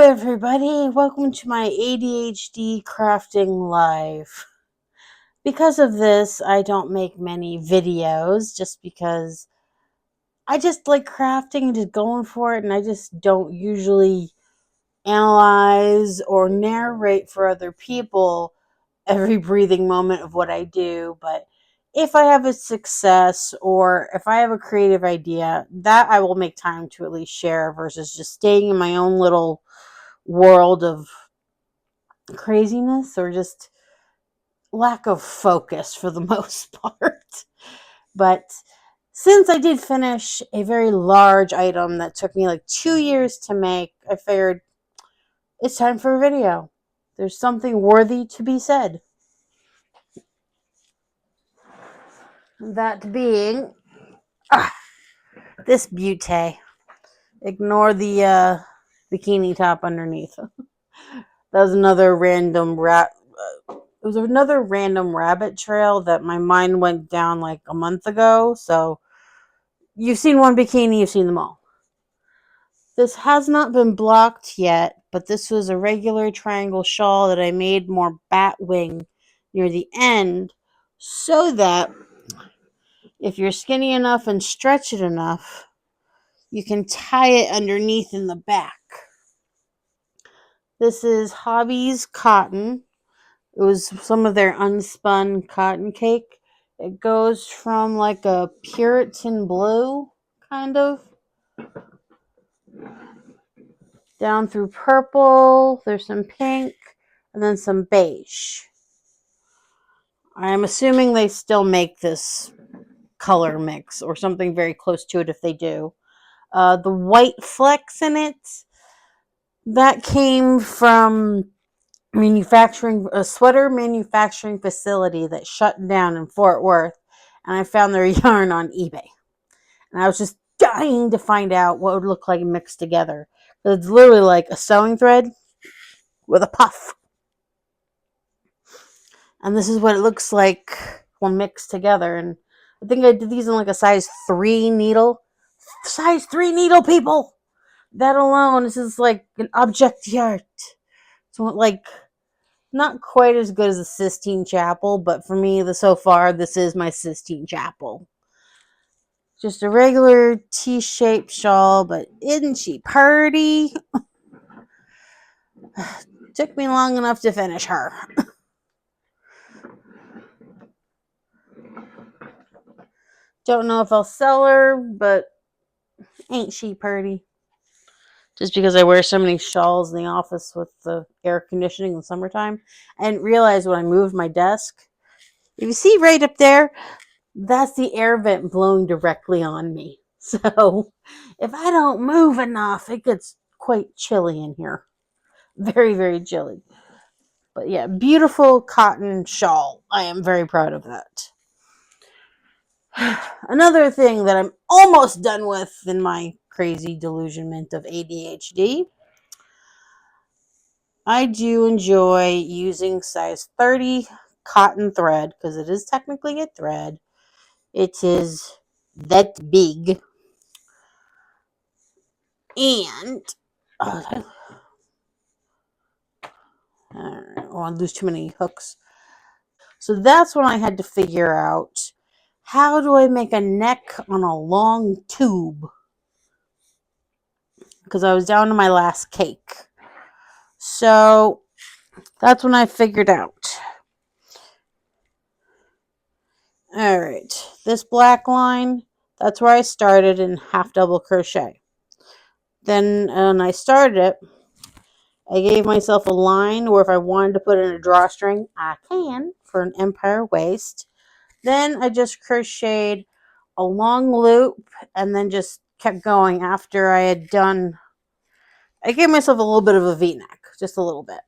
everybody. Welcome to my ADHD crafting live. Because of this, I don't make many videos just because I just like crafting and just going for it, and I just don't usually analyze or narrate for other people every breathing moment of what I do. But if I have a success or if I have a creative idea, that I will make time to at least share versus just staying in my own little world of craziness or just lack of focus for the most part. But since I did finish a very large item that took me like 2 years to make, I figured it's time for a video. There's something worthy to be said. That being this beauty. Ignore the bikini top underneath. That was another random it was another random rabbit trail that my mind went down like a month ago. So you've seen one bikini, you've seen them all. This has not been blocked yet, but this was a regular triangle shawl that I made more bat wing near the end so that if you're skinny enough and stretch it enough, you can tie it underneath in the back. This is Hobby's cotton. It was some of their unspun cotton cake. It goes from like a Puritan blue, kind of, down through purple. There's some pink, and then some beige. I'm assuming they still make this color mix or something very close to it if they do. The white flecks in it, that came from a sweater manufacturing facility that shut down in Fort Worth, and I found their yarn on eBay. And I was just dying to find out what it would look like mixed together. It's literally like a sewing thread with a puff. And this is what it looks like when mixed together. And I think I did these in like a size 3 needle. Size 3 needle, people! That alone, this is like an object d'art. So like, not quite as good as the Sistine Chapel, but for me, so far, this is my Sistine Chapel. Just a regular T-shaped shawl, but isn't she pretty? Took me long enough to finish her. Don't know if I'll sell her, but ain't she pretty? Just because I wear so many shawls in the office with the air conditioning in the summertime. I didn't realize when I moved my desk. If you see right up there, that's the air vent blowing directly on me. So if I don't move enough, it gets quite chilly in here. Very, very chilly. But yeah, beautiful cotton shawl. I am very proud of that. Another thing that I'm almost done with in my crazy delusionment of ADHD, I do enjoy using size 30 cotton thread because it is technically a thread. It is that big. And I don't want to lose too many hooks. So that's when I had to figure out, how do I make a neck on a long tube? Because I was down to my last cake. So that's when I figured out. All right, this black line, that's where I started in half double crochet. Then when I started it, I gave myself a line where if I wanted to put in a drawstring, I can for an empire waist. Then I just crocheted a long loop and then just kept going after I had done. I gave myself a little bit of a V-neck, just a little bit.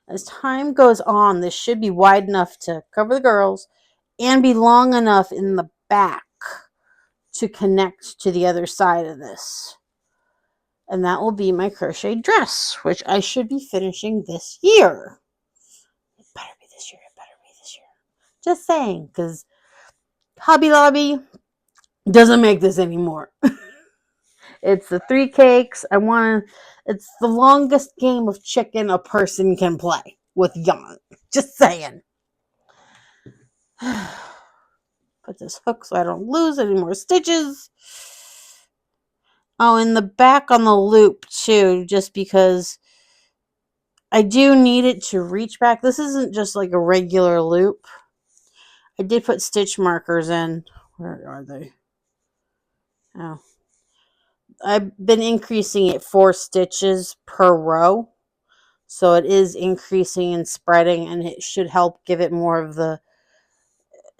As time goes on, this should be wide enough to cover the girls and be long enough in the back to connect to the other side of this. And that will be my crochet dress, which I should be finishing this year. It better be this year. It better be this year. Just saying, because Hobby Lobby doesn't make this anymore. It's the 3 cakes. It's the longest game of chicken a person can play with yarn. Just saying. Put this hook so I don't lose any more stitches. Oh, and the back on the loop too, just because I do need it to reach back. This isn't just like a regular loop. I did put stitch markers in. Where are they? Oh. I've been increasing it 4 stitches per row. So it is increasing and spreading, and it should help give it more of the...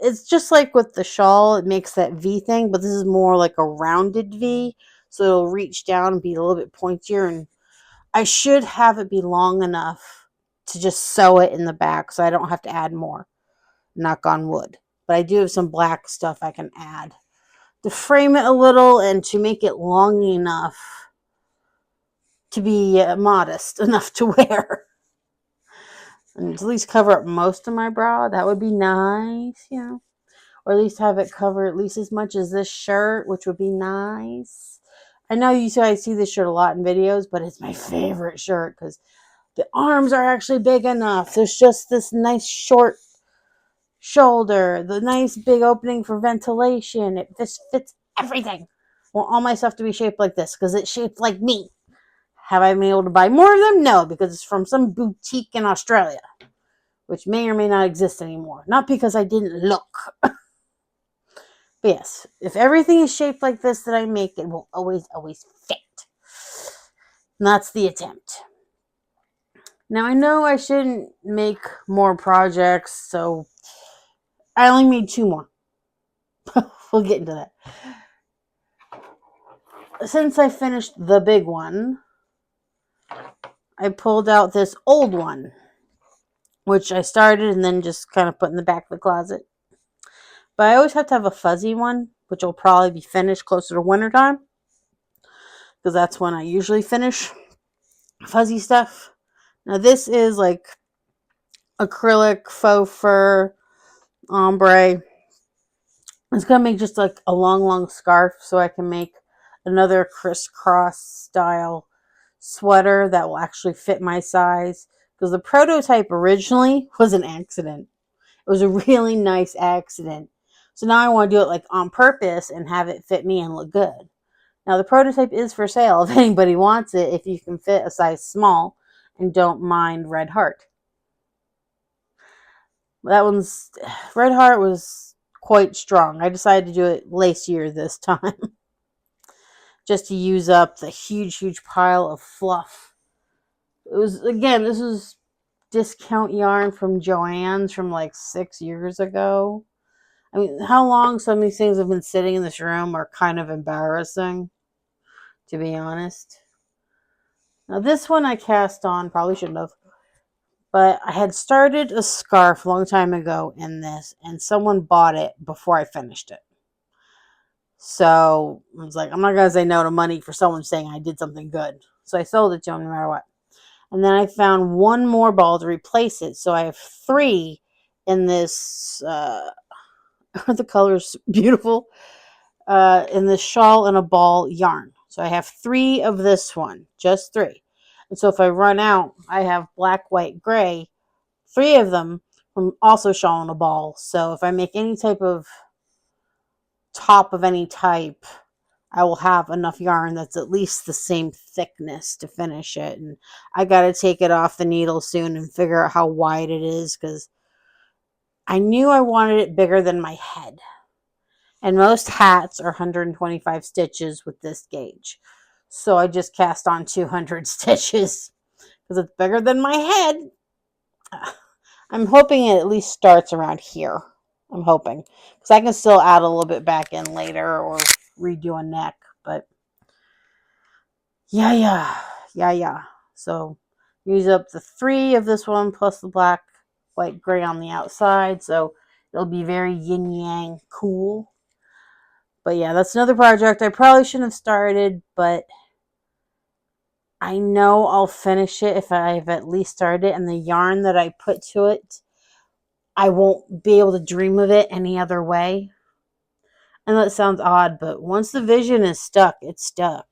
It's just like with the shawl, it makes that V thing, but this is more like a rounded V. So it'll reach down and be a little bit pointier, and I should have it be long enough to just sew it in the back so I don't have to add more. Knock on wood. But I do have some black stuff I can add to frame it a little and to make it long enough to be modest enough to wear. And at least cover up most of my bra. That would be nice, you know. Or at least have it cover at least as much as this shirt, which would be nice. I know you guys see this shirt a lot in videos, but it's my favorite shirt because the arms are actually big enough. There's just this nice short shoulder, the nice big opening for ventilation. It just fits everything. I want all my stuff to be shaped like this because it's shaped like me. Have I been able to buy more of them? No, because it's from some boutique in Australia, which may or may not exist anymore. Not because I didn't look. But yes, if everything is shaped like this that I make, it will always, always fit. And that's the attempt. Now, I know I shouldn't make more projects, so I only made 2 more. We'll get into that. Since I finished the big one, I pulled out this old one, which I started and then just kind of put in the back of the closet. But I always have to have a fuzzy one, which will probably be finished closer to wintertime, because that's when I usually finish fuzzy stuff. Now this is like acrylic faux fur ombre. It's going to make just like a long scarf so I can make another crisscross style sweater that will actually fit my size. Because the prototype originally was an accident. It was a really nice accident. So now I want to do it like on purpose and have it fit me and look good. Now the prototype is for sale if anybody wants it, if you can fit a size small and don't mind Red Heart. That one's... Red Heart was quite strong. I decided to do it lacier this time. Just to use up the huge pile of fluff. It was, again, this was discount yarn from Joann's from like 6 years ago. I mean, how long some of these things have been sitting in this room are kind of embarrassing, to be honest. Now this one I cast on, probably shouldn't have, but I had started a scarf a long time ago in this, and someone bought it before I finished it. So I was like, I'm not going to say no to money for someone saying I did something good. So I sold it to them no matter what. And then I found one more ball to replace it. So I have 3 in this, aren't the colors beautiful? In this shawl and a ball yarn. So I have 3 of this one, just 3. And so if I run out, I have black, white, gray, 3 of them from also shawl and a ball. So if I make any type of top of any type, I will have enough yarn that's at least the same thickness to finish it. And I got to take it off the needle soon and figure out how wide it is, because I knew I wanted it bigger than my head. And most hats are 125 stitches with this gauge. So I just cast on 200 stitches because it's bigger than my head. I'm hoping it at least starts around here. I'm hoping, because I can still add a little bit back in later or redo a neck. But yeah. So use up the 3 of this one plus the black, white, gray on the outside. So it'll be very yin yang cool. But yeah, that's another project I probably shouldn't have started, but I know I'll finish it if I've at least started it. And the yarn that I put to it, I won't be able to dream of it any other way. I know that sounds odd, but once the vision is stuck, it's stuck.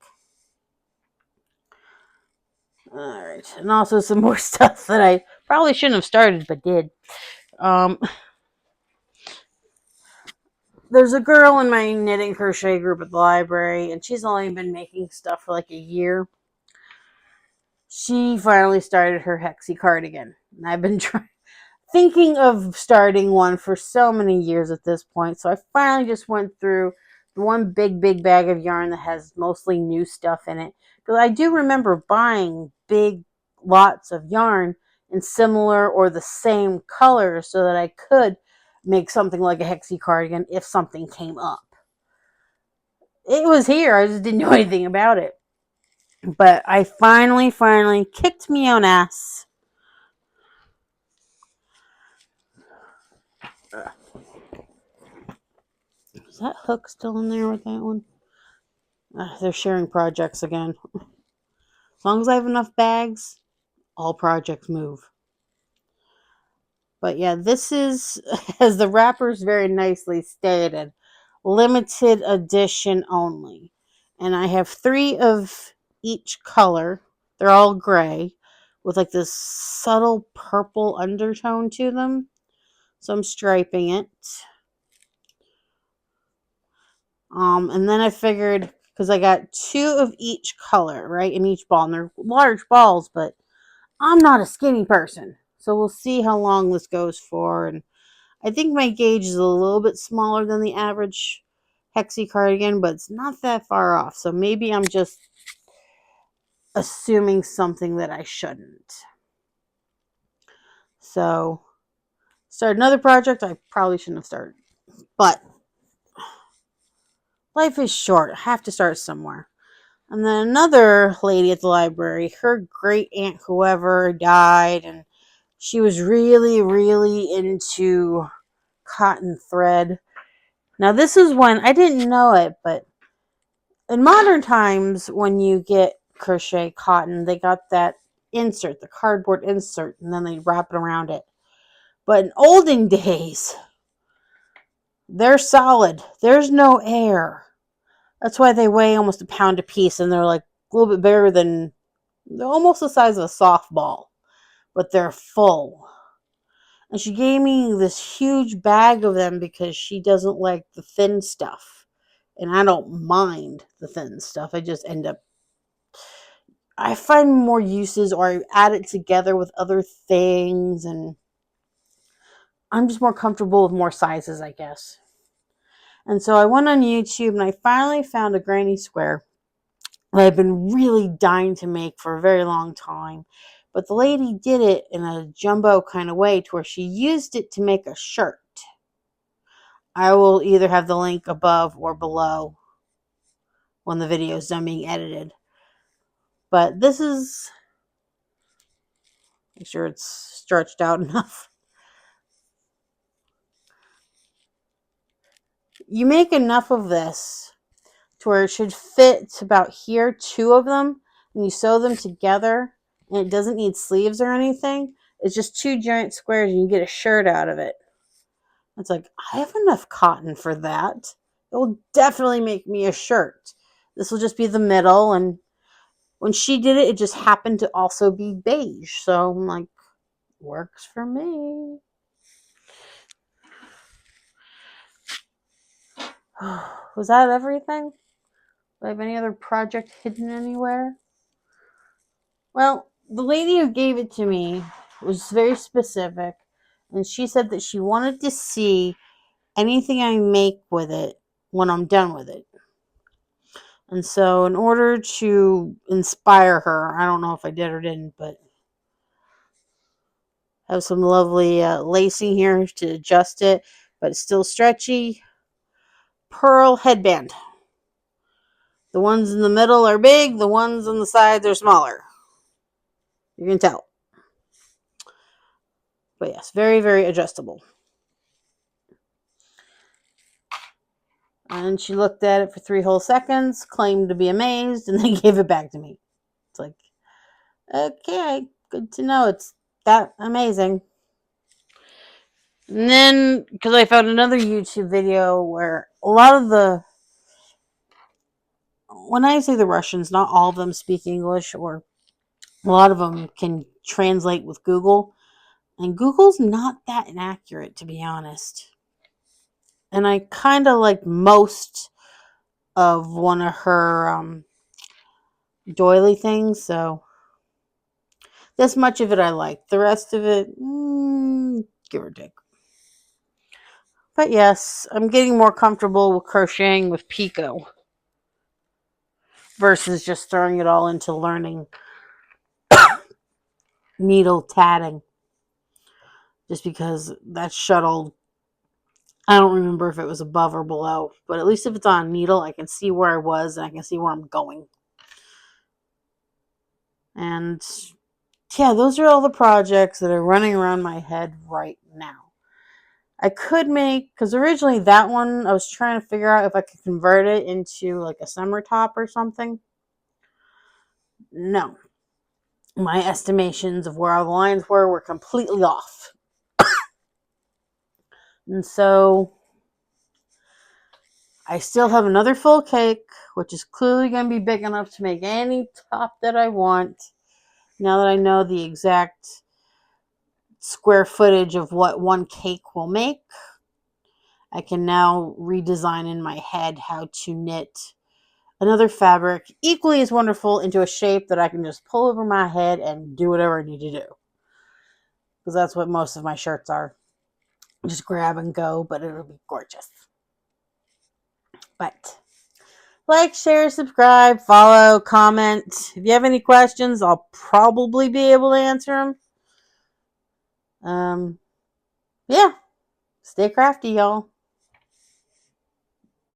Alright, and also some more stuff that I probably shouldn't have started, but did. There's a girl in my knitting crochet group at the library, and she's only been making stuff for like a year. She finally started her Hexie cardigan, and I've been thinking of starting one for so many years at this point. So I finally just went through the one big bag of yarn that has mostly new stuff in it. Because I do remember buying big lots of yarn in similar or the same colors so that I could make something like a Hexie cardigan if something came up. It was here. I just didn't know anything about it. But I finally kicked me on ass. Is that hook still in there with that one? They're sharing projects again. As long as I have enough bags, all projects move. But yeah, this is, as the wrappers very nicely stated, limited edition only. And I have 3 of each color. They're all gray with like this subtle purple undertone to them. So I'm striping it. And then I figured, because I got 2 of each color, right, in each ball. And they're large balls, but I'm not a skinny person. So we'll see how long this goes for. And I think my gauge is a little bit smaller than the average Hexie cardigan, but it's not that far off. So maybe I'm just assuming something that I shouldn't. So start another project I probably shouldn't have started. But life is short. I have to start somewhere. And then another lady at the library, her great aunt whoever died, and she was really into cotton thread. Now this is when, I didn't know it, but in modern times when you get crochet cotton, they got that insert, the cardboard insert, and then they wrap it around it. But in olden days, they're solid. There's no air. That's why they weigh almost a pound a piece, and they're like a little bit bigger than, they're almost the size of a softball, but they're full. And she gave me this huge bag of them because she doesn't like the thin stuff. And I don't mind the thin stuff. I just end up, I find more uses, or I add it together with other things, and I'm just more comfortable with more sizes, I guess. And so I went on YouTube and I finally found a granny square that I've been really dying to make for a very long time. But the lady did it in a jumbo kind of way to where she used it to make a shirt. I will either have the link above or below when the video is done being edited. But this is, make sure it's stretched out enough. You make enough of this to where it should fit about here, 2 of them, and you sew them together, and it doesn't need sleeves or anything. It's just 2 giant squares and you get a shirt out of it. It's like, I have enough cotton for that. It will definitely make me a shirt. This will just be the middle, and when she did it, it just happened to also be beige. So I'm like, works for me. Was that everything? Do I have any other project hidden anywhere? Well, the lady who gave it to me was very specific, and she said that she wanted to see anything I make with it when I'm done with it. And so in order to inspire her, I don't know if I did or didn't, but have some lovely lacing here to adjust it, but it's still stretchy. Pearl headband. The ones in the middle are big, the ones on the sides are smaller. You can tell. But yes, very adjustable. And she looked at it for 3 whole seconds, claimed to be amazed, and then gave it back to me. It's like, okay, good to know it's that amazing. And then, because I found another YouTube video where a lot of the, when I say the Russians, not all of them speak English, or A lot of them can translate with Google, and Google's not that inaccurate, to be honest. And I kind of like most of one of her doily things, so this much of it I like. The rest of it, give or take. But yes, I'm getting more comfortable with crocheting with Pico versus just throwing it all into learning needle tatting. Just because that shuttle, I don't remember if it was above or below, but at least if it's on a needle, I can see where I was and I can see where I'm going. And yeah, those are all the projects that are running around my head right now. I could make, because originally that one, I was trying to figure out if I could convert it into like a summer top or something. No. My estimations of where all the lines were completely off. And so I still have another full cake, which is clearly going to be big enough to make any top that I want. Now that I know the exact square footage of what one cake will make, I can now redesign in my head how to knit another fabric equally as wonderful into a shape that I can just pull over my head and do whatever I need to do. Because that's what most of my shirts are. Just grab and go, but it'll be gorgeous. But like, share, subscribe, follow, comment. If you have any questions, I'll probably be able to answer them. Yeah. Stay crafty, y'all.